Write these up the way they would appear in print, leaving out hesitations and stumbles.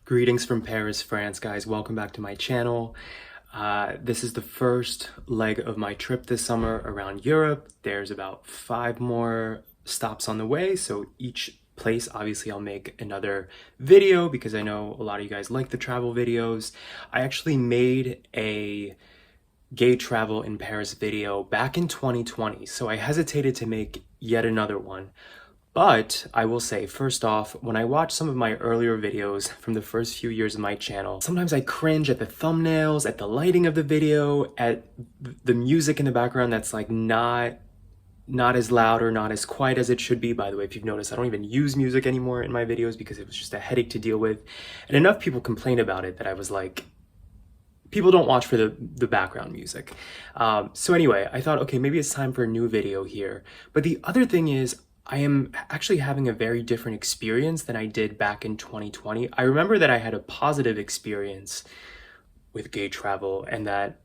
Greetings from Paris, France, guys. Welcome back to my channel. This is the first leg of my trip this summer around Europe. There's about 5 more stops on the way, so each place, obviously, I'll make another video because I know a lot of you guys like the travel videos. I actually made a gay travel in Paris video back in 2020, so I hesitated to make yet another one. But I will say, first off, when I watch some of my earlier videos from the first few years of my channel, sometimes I cringe at the thumbnails, at the lighting of the video, at the music in the background that's like not as loud or not as quiet as it should be. By the way, if you've noticed, I don't even use music anymore in my videos because it was just a headache to deal with. And enough people complained about it that I was like, people don't watch for the background music. So anyway, I thought, okay, maybe it's time for a new video here. But the other thing is, I am actually having a very different experience than I did back in 2020. I remember that I had a positive experience with gay travel and that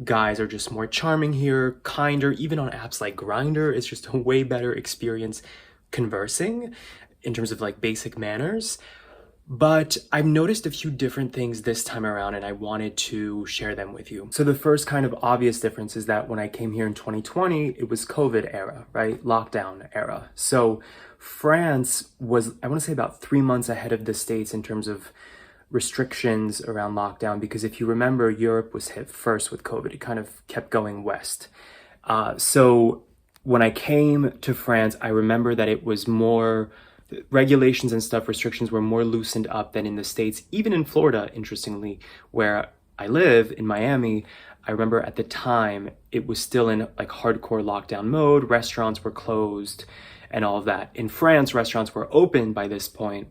guys are just more charming here, kinder, even on apps like Grindr. It's just a way better experience conversing in terms of like basic manners. But I've noticed a few different things this time around and I wanted to share them with you. So the first kind of obvious difference is that when I came here in 2020, it was COVID era, right? Lockdown era. So France was, I want to say, about 3 months ahead of the States in terms of restrictions around lockdown, because if you remember, Europe was hit first with COVID. It kind of kept going west. So when I came to France, I remember that it was more regulations and stuff, restrictions were more loosened up than in the States. Even in Florida, interestingly, where I live in Miami, I remember at the time it was still in like hardcore lockdown mode. Restaurants were closed and all of that. In France, restaurants were open by this point,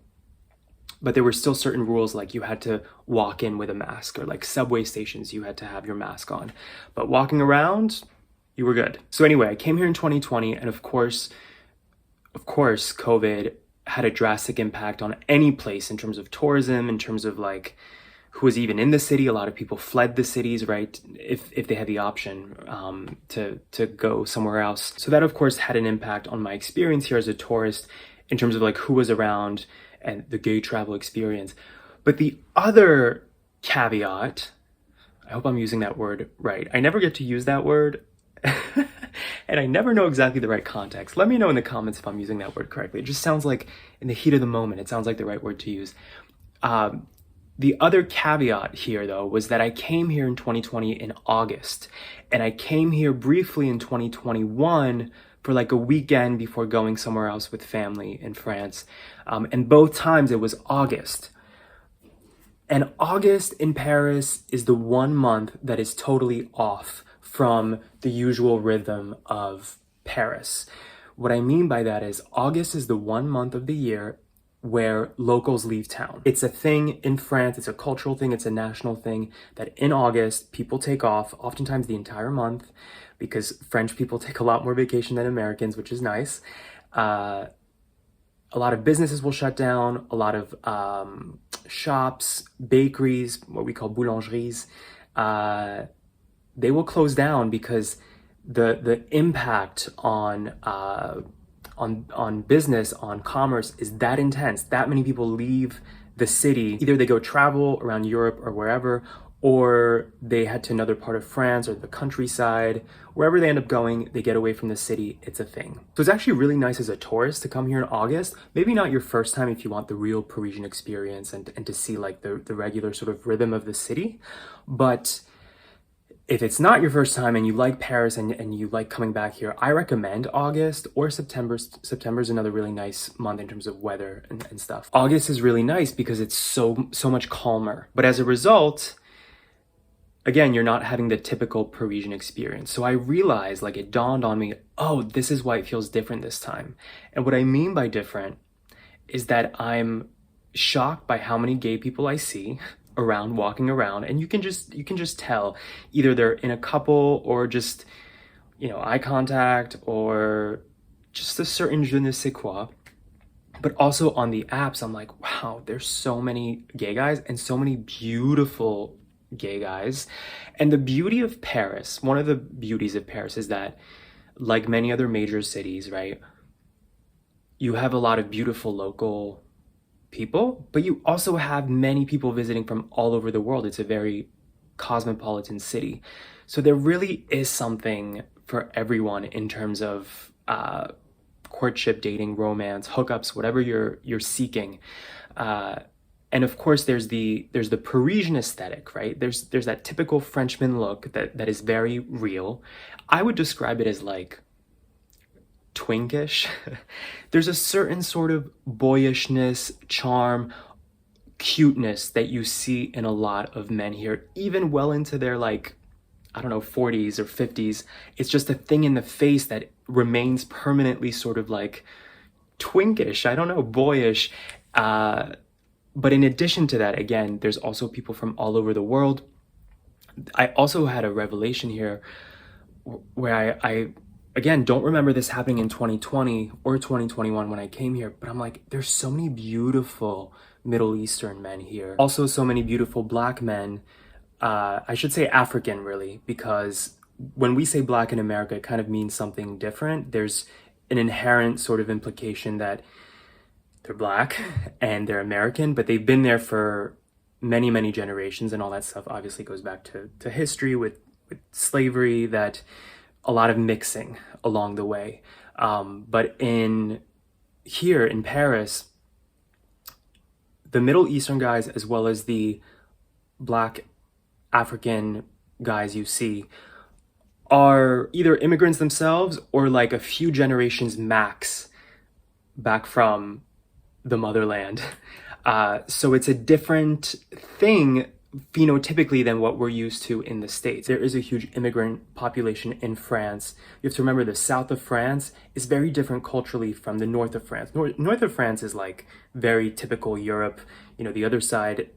but there were still certain rules, like you had to walk in with a mask, or like subway stations, you had to have your mask on. But walking around, you were good. So anyway, I came here in 2020, and of course, COVID had a drastic impact on any place in terms of tourism, in terms of like who was even in the city. A lot of people fled the cities, right? If they had the option to go somewhere else. So that of course had an impact on my experience here as a tourist in terms of like who was around and the gay travel experience. But the other caveat, I hope I'm using that word right. I never get to use that word. And I never know exactly the right context. Let me know in the comments if I'm using that word correctly. It just sounds like in the heat of the moment, it sounds like the right word to use. The other caveat here, though, was that I came here in 2020 in August, and I came here briefly in 2021 for like a weekend before going somewhere else with family in France. And both times it was August. And August in Paris is the one month that is totally off from the usual rhythm of Paris. What I mean by that is August is the one month of the year where locals leave town. It's a thing in France, it's a cultural thing, it's a national thing, that in August people take off, oftentimes the entire month, because French people take a lot more vacation than Americans, which is nice. A lot of businesses will shut down, a lot of shops, bakeries, what we call boulangeries, they will close down because the impact on business, on commerce is that intense. That many people leave the city. Either they go travel around Europe or wherever, or they head to another part of France or the countryside. Wherever they end up going, they get away from the city. It's a thing. So it's actually really nice as a tourist to come here in August. Maybe not your first time if you want the real Parisian experience and to see like the regular sort of rhythm of the city. But if it's not your first time and you like Paris and you like coming back here, I recommend August or September. September is another really nice month in terms of weather and stuff. August is really nice because it's so much calmer. But as a result, again, you're not having the typical Parisian experience. So I realized, like, it dawned on me, oh, this is why it feels different this time. And what I mean by different is that I'm shocked by how many gay people I see around, walking around, and you can just tell either they're in a couple or just, you know, eye contact or just a certain je ne sais quoi. But also on the apps, I'm like, wow, there's so many gay guys and so many beautiful gay guys. And the beauty of Paris, one of the beauties of Paris is that, like many other major cities, right, you have a lot of beautiful local people, but you also have many people visiting from all over the world. It's a very cosmopolitan city. So there really is something for everyone in terms of courtship, dating, romance, hookups, whatever you're seeking. And of course, there's the Parisian aesthetic, right? There's that typical Frenchman look that is very real. I would describe it as like twinkish. There's a certain sort of boyishness, charm, cuteness that you see in a lot of men here, even well into their like, I don't know, 40s or 50s. It's just a thing in the face that remains permanently sort of like twinkish, I don't know, boyish. But in addition to that, again, there's also people from all over the world. I also had a revelation here where I again, don't remember this happening in 2020 or 2021 when I came here, but I'm like, there's so many beautiful Middle Eastern men here. Also so many beautiful Black men. I should say African really, because when we say Black in America, it kind of means something different. There's an inherent sort of implication that they're Black and they're American, but they've been there for many, many generations, and all that stuff obviously goes back to history with slavery, that a lot of mixing along the way. But here in Paris, the Middle Eastern guys, as well as the Black African guys you see, are either immigrants themselves or like a few generations max back from the motherland. So it's a different thing phenotypically than what we're used to in the States. There is a huge immigrant population in France. You have to remember the south of France is very different culturally from the north of France. North of France is like very typical Europe. You know, the other side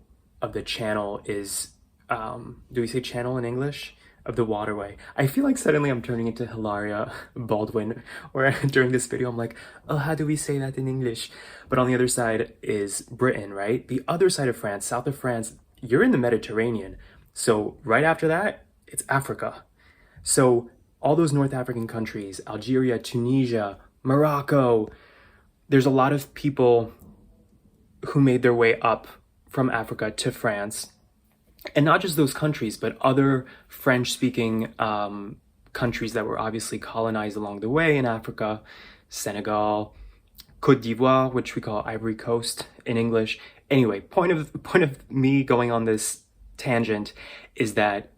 of the channel is, do we say channel in English? Of the waterway. I feel like suddenly I'm turning into Hilaria Baldwin, where during this video I'm like, oh, how do we say that in English? But on the other side is Britain, right? The other side of France, south of France, you're in the Mediterranean. So right after that, it's Africa. So all those North African countries, Algeria, Tunisia, Morocco, there's a lot of people who made their way up from Africa to France. And not just those countries, but other French-speaking countries that were obviously colonized along the way in Africa, Senegal, Côte d'Ivoire, which we call Ivory Coast in English. Anyway, point of me going on this tangent is that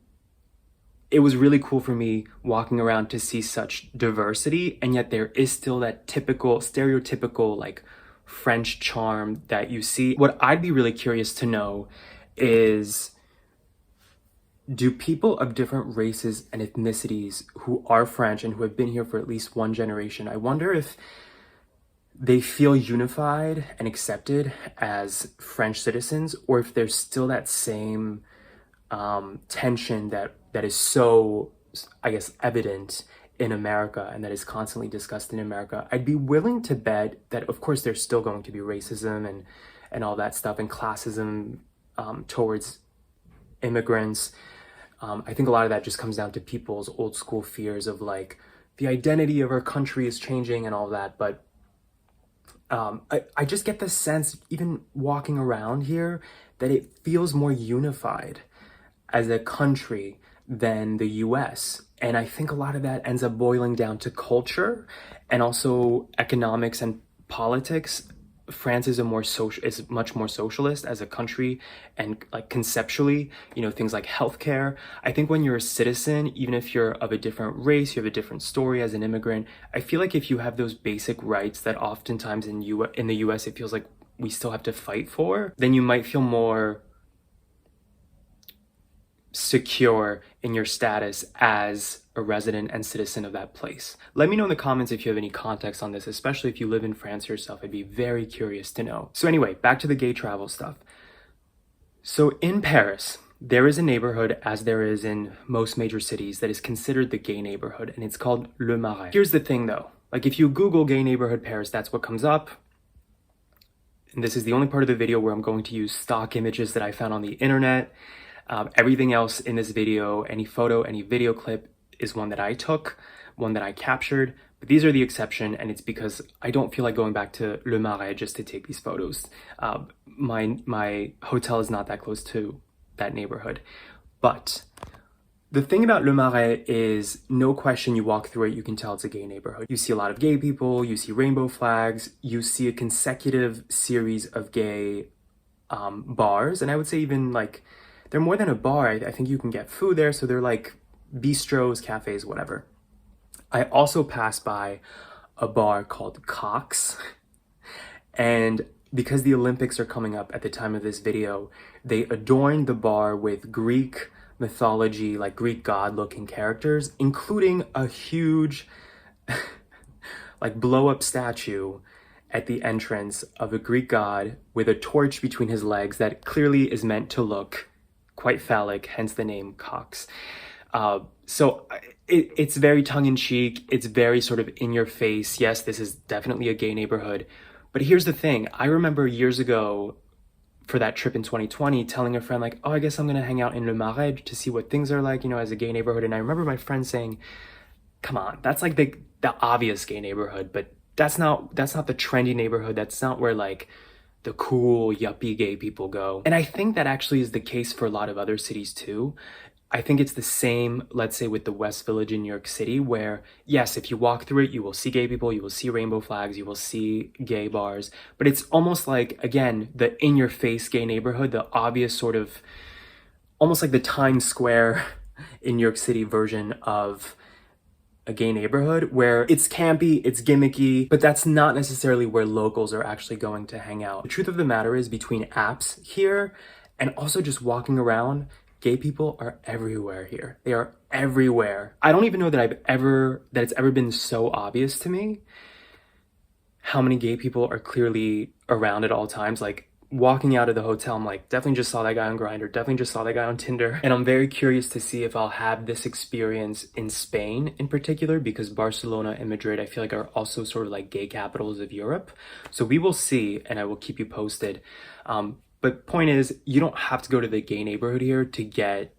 it was really cool for me walking around to see such diversity, and yet there is still that typical, stereotypical, like French charm that you see. What I'd be really curious to know is, do people of different races and ethnicities who are French and who have been here for at least one generation, I wonder if they feel unified and accepted as French citizens, or if there's still that same tension that is so, I guess, evident in America and that is constantly discussed in America. I'd be willing to bet that, of course, there's still going to be racism and all that stuff, and classism towards immigrants. I think a lot of that just comes down to people's old school fears of like the identity of our country is changing and all that. But I just get the sense, even walking around here, that it feels more unified as a country than the US. And I think a lot of that ends up boiling down to culture and also economics and politics. France is much more socialist as a country, and like conceptually, you know, things like healthcare. I think when you're a citizen, even if you're of a different race, you have a different story as an immigrant, I feel like if you have those basic rights that oftentimes in the US it feels like we still have to fight for, then you might feel more secure in your status as a resident and citizen of that place. Let me know in the comments if you have any context on this, especially if you live in France yourself. I'd be very curious to know. So anyway, back to the gay travel stuff. So in Paris, there is a neighborhood, as there is in most major cities, that is considered the gay neighborhood, and it's called Le Marais. Here's the thing though, like if you Google gay neighborhood Paris, that's what comes up. And this is the only part of the video where I'm going to use stock images that I found on the internet. Everything else in this video, any photo, any video clip, is one that I took, one that I captured. But these are the exception, and it's because I don't feel like going back to Le Marais just to take these photos. My hotel is not that close to that neighborhood. But the thing about Le Marais is, no question, you walk through it, you can tell it's a gay neighborhood. You see a lot of gay people, you see rainbow flags, you see a consecutive series of gay bars, and I would say even like, they're more than a bar. I think you can get food there, so they're like bistros, cafes, whatever. I also passed by a bar called Cox, and because the Olympics are coming up at the time of this video, they adorned the bar with Greek mythology, like Greek god-looking characters, including a huge like blow-up statue at the entrance of a Greek god with a torch between his legs that clearly is meant to look quite phallic, hence the name Cox. So it's very tongue-in-cheek, it's very sort of in your face. Yes, this is definitely a gay neighborhood. But here's the thing, I remember years ago for that trip in 2020 telling a friend like, oh, I guess I'm gonna hang out in Le Marais to see what things are like, you know, as a gay neighborhood. And I remember my friend saying, come on, that's like the obvious gay neighborhood, but that's not the trendy neighborhood. That's not where like the cool yuppie gay people go. And I think that actually is the case for a lot of other cities too. I think it's the same, let's say, with the West Village in New York City, where yes, if you walk through it, you will see gay people, you will see rainbow flags, you will see gay bars, but it's almost like, again, the in-your-face gay neighborhood, the obvious sort of, almost like the Times Square in New York City version of a gay neighborhood, where it's campy, it's gimmicky, but that's not necessarily where locals are actually going to hang out. The truth of the matter is, between apps here and also just walking around, gay people are everywhere here. They are everywhere. I don't even know that it's ever been so obvious to me how many gay people are clearly around at all times. Like, walking out of the hotel, I'm like, definitely just saw that guy on Grindr, definitely just saw that guy on Tinder. And I'm very curious to see if I'll have this experience in Spain in particular, because Barcelona and Madrid, I feel like, are also sort of like gay capitals of Europe. So we will see, and I will keep you posted. But point is, you don't have to go to the gay neighborhood here to get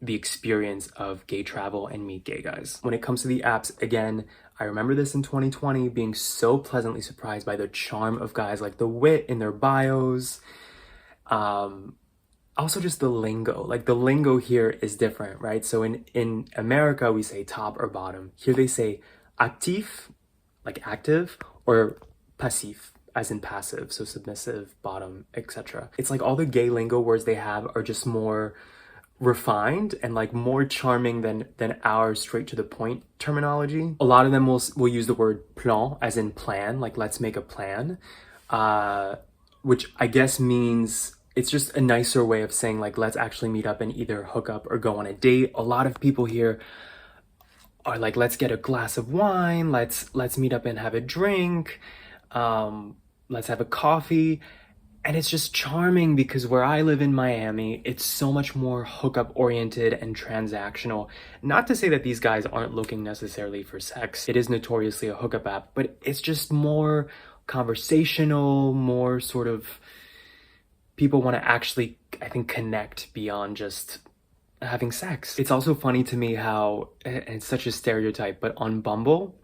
the experience of gay travel and meet gay guys. When it comes to the apps, again, I remember this in 2020 being so pleasantly surprised by the charm of guys, like the wit in their bios. Also just the lingo, like the lingo here is different, right? So in America, we say top or bottom. Here they say actif, like active, or passif, as in passive, so submissive, bottom, etc. It's like all the gay lingo words they have are just more refined and like more charming than our straight to the point terminology. A lot of them will use the word plan, as in plan, like let's make a plan, which I guess means it's just a nicer way of saying like let's actually meet up and either hook up or go on a date. A lot of people here are like, let's get a glass of wine, let's meet up and have a drink, let's have a coffee. And it's just charming because where I live in Miami, it's so much more hookup oriented and transactional. Not to say that these guys aren't looking necessarily for sex. It is notoriously a hookup app, but it's just more conversational, more sort of, people want to actually, I think, connect beyond just having sex. It's also funny to me how, and it's such a stereotype, but on Bumble,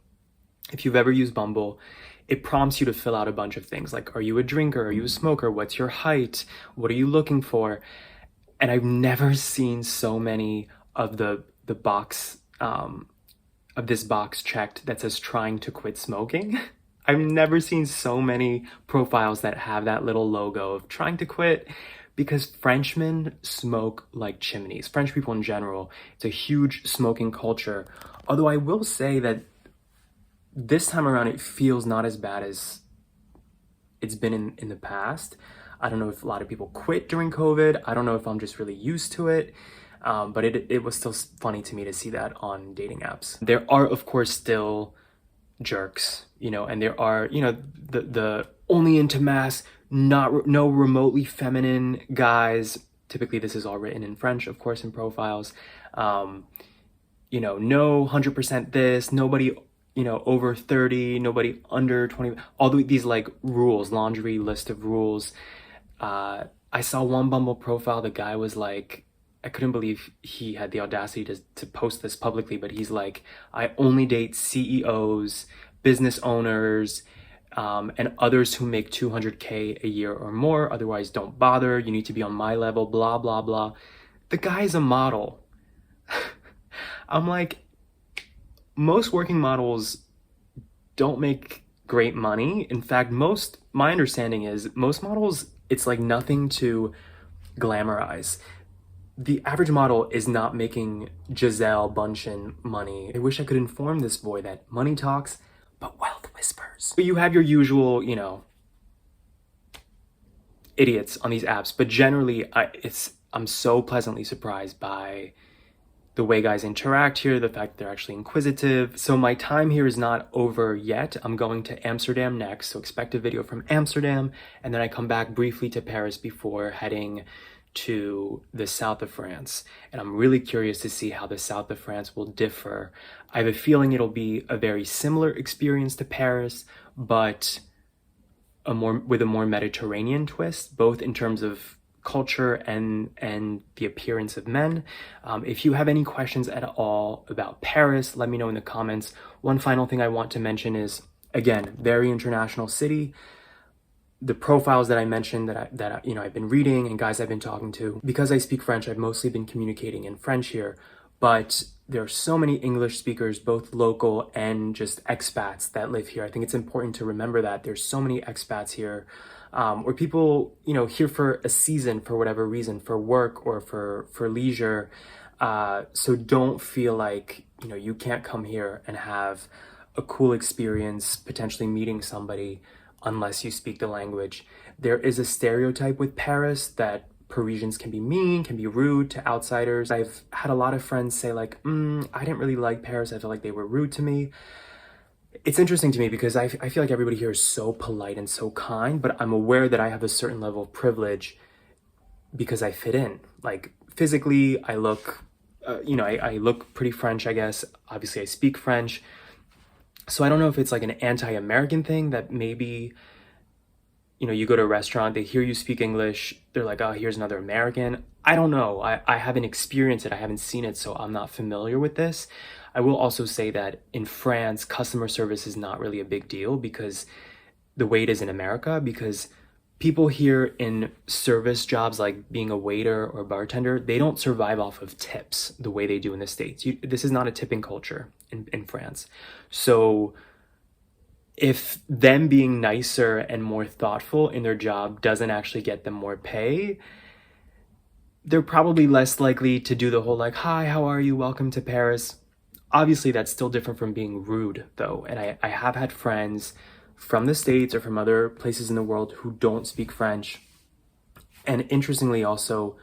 if you've ever used Bumble, it prompts you to fill out a bunch of things like, are you a drinker? Are you a smoker? What's your height? What are you looking for? And I've never seen so many of the box, of this box checked that says trying to quit smoking. I've never seen so many profiles that have that little logo of trying to quit, because Frenchmen smoke like chimneys. French people in general, it's a huge smoking culture. Although I will say that this time around, it feels not as bad as it's been in the past. I don't know if a lot of people quit during COVID. I don't know if I'm just really used to it. But it was still funny to me to see that on dating apps. There are, of course, still jerks, you know, and there are, you know, the only into mass, no remotely feminine guys. Typically, this is all written in French, of course, in profiles. You know, no 100% this, nobody, you know, over 30, nobody under 20, all these like rules, laundry list of rules. I saw one Bumble profile, the guy was like, I couldn't believe he had the audacity to post this publicly, but he's like, I only date CEOs, business owners, and others who make 200K a year or more. Otherwise, don't bother. You need to be on my level, blah, blah, blah. The guy's a model. I'm like, most working models don't make great money. In fact, my understanding is most models, it's like nothing to glamorize. The average model is not making Giselle Bundchen money. I wish I could inform this boy that money talks, but wealth whispers. You have your usual, idiots on these apps, but generally I'm so pleasantly surprised by the way guys interact here, the fact that they're actually inquisitive. So my time here is not over yet. I'm going to Amsterdam next, so expect a video from Amsterdam, and then I come back briefly to Paris before heading to the south of France. And I'm really curious to see how the south of France will differ. I have a feeling it'll be a very similar experience to Paris, but with a more Mediterranean twist, both in terms of culture and the appearance of men. If you have any questions at all about Paris, let me know in the comments. One final thing I want to mention is, again, very international city. The profiles that I mentioned that I've been reading and guys I've been talking to, because I speak French, I've mostly been communicating in French here, but there are so many English speakers, both local and just expats that live here. I think it's important to remember that there's so many expats here, or people, here for a season for whatever reason, for work or for leisure. So don't feel like, you can't come here and have a cool experience, potentially meeting somebody, unless you speak the language. There is a stereotype with Paris that Parisians can be mean, can be rude to outsiders. I've had a lot of friends say like, I didn't really like Paris. I feel like they were rude to me. It's interesting to me because I feel like everybody here is so polite and so kind, but I'm aware that I have a certain level of privilege because I fit in. Like physically, I look, I look pretty French, I guess. Obviously, I speak French. So I don't know if it's like an anti-American thing that maybe, you go to a restaurant, they hear you speak English, they're like, oh, here's another American. I don't know. I haven't experienced it. I haven't seen it, so I'm not familiar with this. I will also say that in France, customer service is not really a big deal because the way it is in America, because people here in service jobs like being a waiter or a bartender, they don't survive off of tips the way they do in the States. This is not a tipping culture in France. So if them being nicer and more thoughtful in their job doesn't actually get them more pay, they're probably less likely to do the whole like, hi, how are you? Welcome to Paris. Obviously, that's still different from being rude, though. And I have had friends from the States or from other places in the world who don't speak French. And interestingly, also,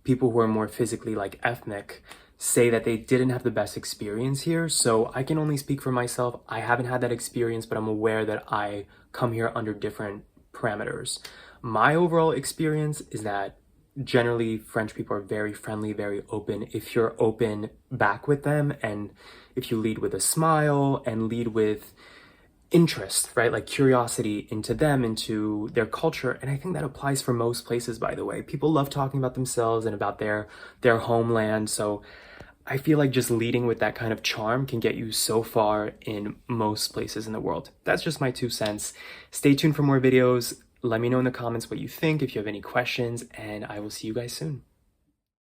people who are more physically like ethnic say that they didn't have the best experience here. So I can only speak for myself. I haven't had that experience, but I'm aware that I come here under different parameters. My overall experience is that generally French people are very friendly, very open. If you're open back with them, and if you lead with a smile and lead with interest, right? Like curiosity into them, into their culture. And I think that applies for most places, by the way. People love talking about themselves and about their homeland. So I feel like just leading with that kind of charm can get you so far in most places in the world. That's just my 2 cents. Stay tuned for more videos. Let me know in the comments what you think, if you have any questions, and I will see you guys soon.